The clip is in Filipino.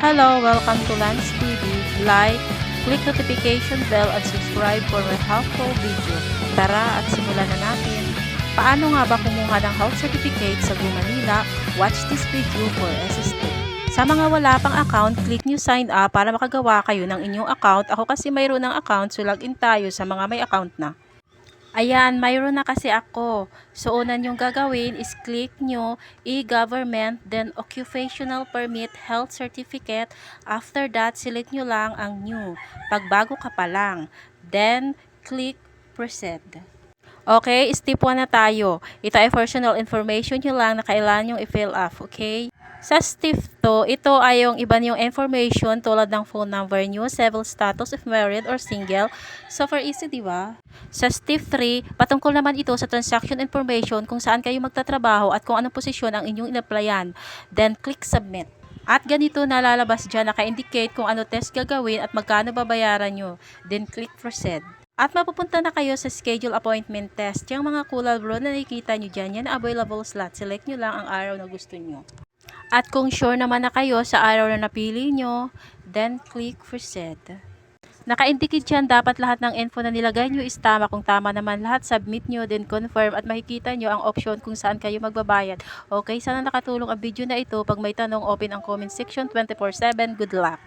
Hello, welcome to Lance TV. Like, click notification bell at subscribe for more helpful video. Tara at simulan na natin. Paano nga ba kumuha ng health certificate sa Go Manila? Watch this video for assistance. Sa mga wala pang account, click nyo sign up para makagawa kayo ng inyong account. Ako kasi mayroon ng account, so login tayo sa mga may account na. Ayan, mayroon na kasi ako. So, una nyong gagawin is click nyo e-government, then occupational permit, health certificate. After that, select nyo lang ang new. Pagbago ka pa lang. Then, click proceed. Okay, step 1 na tayo. Ito ay personal information nyo lang na kailangan yung i-fill up, okay? Sa step 2, ito ay yung iba niyong information tulad ng phone number nyo, civil status if married or single. So, for easy, di ba? Sa step 3, patungkol naman ito sa transaction information kung saan kayo magtatrabaho at kung anong posisyon ang inyong in-applyan. Then, click submit. At ganito nalalabas dyan, naka-indicate kung ano test gagawin at magkano babayaran nyo. Then, click proceed. At mapupunta na kayo sa schedule appointment test. Yung mga kulay blue na nakikita nyo dyan, yan available slot. Select nyo lang ang araw na gusto nyo. At kung sure naman na kayo sa araw na napili nyo, then click proceed. Naka-indicate dyan, dapat lahat ng info na nilagay nyo is tama. Kung tama naman lahat, submit nyo, then confirm at makikita nyo ang option kung saan kayo magbabayad. Okay, sana nakatulong ang video na ito. Pag may tanong, open ang comment section 24/7. Good luck!